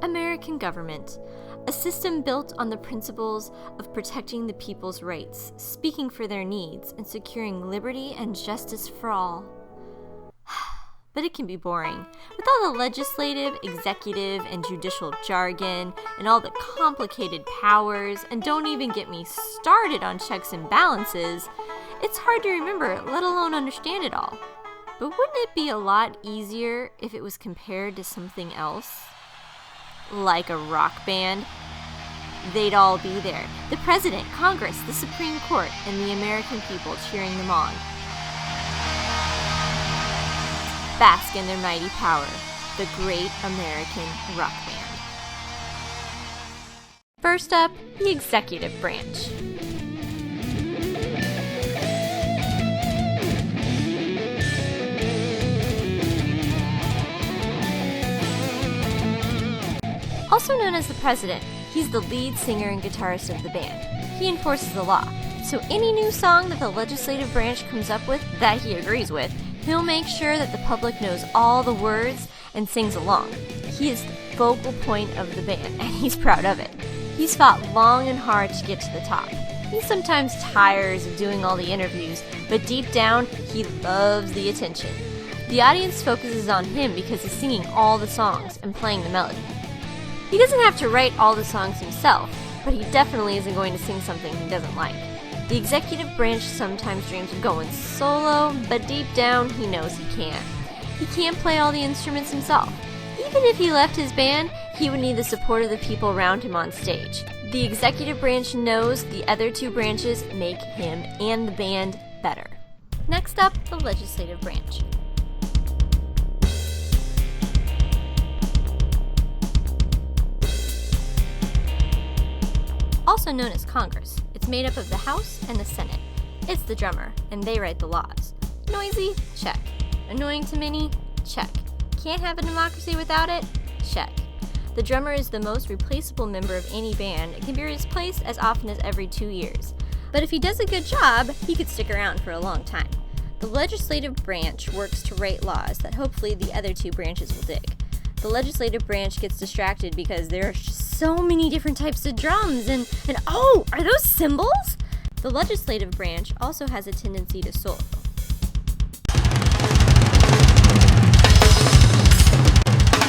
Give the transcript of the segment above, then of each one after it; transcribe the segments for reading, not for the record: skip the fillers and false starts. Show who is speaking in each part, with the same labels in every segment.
Speaker 1: American government, a system built on the principles of protecting the people's rights, speaking for their needs, and securing liberty and justice for all. But it can be boring. With all the legislative, executive, and judicial jargon, and all the complicated powers, and don't even get me started on checks and balances, it's hard to remember, let alone understand it all. But wouldn't it be a lot easier if it was compared to something else? Like a rock band? They'd all be there. The president, Congress, the Supreme Court, and the American people cheering them on. Bask in their mighty power, the great American rock band. First up, the executive branch. Also known as the president, he's the lead singer and guitarist of the band. He enforces the law, so any new song that the legislative branch comes up with that he agrees with, he'll make sure that the public knows all the words and sings along. He is the focal point of the band, and he's proud of it. He's fought long and hard to get to the top. He sometimes tires of doing all the interviews, but deep down, he loves the attention. The audience focuses on him because he's singing all the songs and playing the melody. He doesn't have to write all the songs himself, but he definitely isn't going to sing something he doesn't like. The executive branch sometimes dreams of going solo, but deep down, he knows he can't. He can't play all the instruments himself. Even if he left his band, he would need the support of the people around him on stage. The executive branch knows the other two branches make him and the band better. Next up, the legislative branch. Also known as Congress, it's made up of the House and the Senate. It's the drummer, and they write the laws. Noisy? Check. Annoying to many? Check. Can't have a democracy without it? Check. The drummer is the most replaceable member of any band and can be replaced as often as every 2 years. But if he does a good job, he could stick around for a long time. The legislative branch works to write laws that hopefully the other two branches will dig. The legislative branch gets distracted because there are so many different types of drums and oh, are those cymbals? The legislative branch also has a tendency to solo.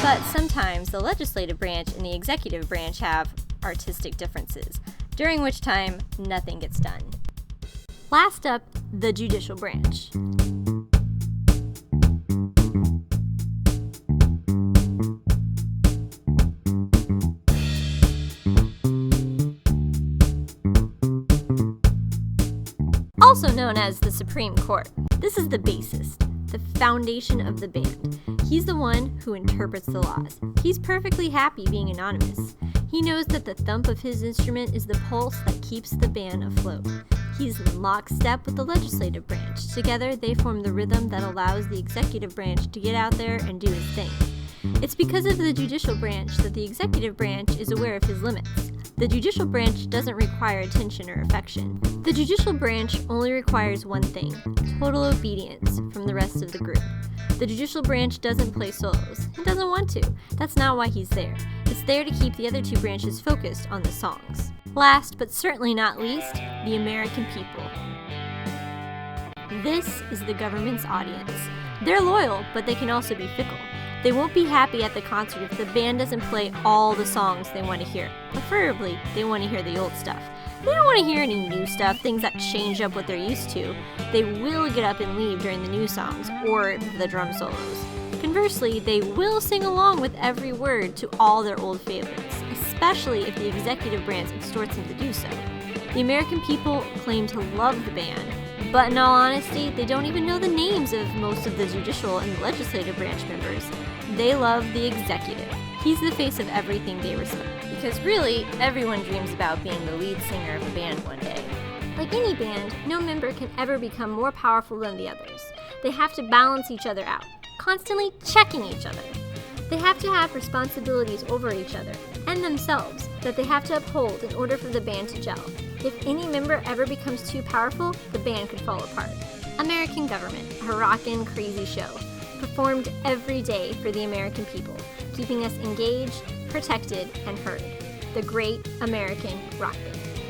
Speaker 1: But sometimes the legislative branch and the executive branch have artistic differences, during which time nothing gets done. Last up, the judicial branch. Also known as the Supreme Court. This is the bassist, the foundation of the band. He's the one who interprets the laws. He's perfectly happy being anonymous. He knows that the thump of his instrument is the pulse that keeps the band afloat. He's in lockstep with the legislative branch. Together, they form the rhythm that allows the executive branch to get out there and do his thing. It's because of the judicial branch that the executive branch is aware of his limits. The judicial branch doesn't require attention or affection. The judicial branch only requires one thing: total obedience from the rest of the group. The judicial branch doesn't play solos. It doesn't want to. That's not why he's there. It's there to keep the other two branches focused on the songs. Last, but certainly not least, the American people. This is the government's audience. They're loyal, but they can also be fickle. They won't be happy at the concert if the band doesn't play all the songs they want to hear. Preferably, they want to hear the old stuff. They don't want to hear any new stuff, things that change up what they're used to. They will get up and leave during the new songs, or the drum solos. Conversely, they will sing along with every word to all their old favorites, especially if the executive branch extorts them to do so. The American people claim to love the band, but in all honesty, they don't even know the names of most of the judicial and legislative branch members. They love the executive. He's the face of everything they respect. Because really, everyone dreams about being the lead singer of a band one day. Like any band, no member can ever become more powerful than the others. They have to balance each other out, constantly checking each other. They have to have responsibilities over each other and themselves that they have to uphold in order for the band to gel. If any member ever becomes too powerful, the band could fall apart. American Government, a rockin' crazy show, performed every day for the American people. keeping us engaged, protected, and heard. The Great American Rock Band.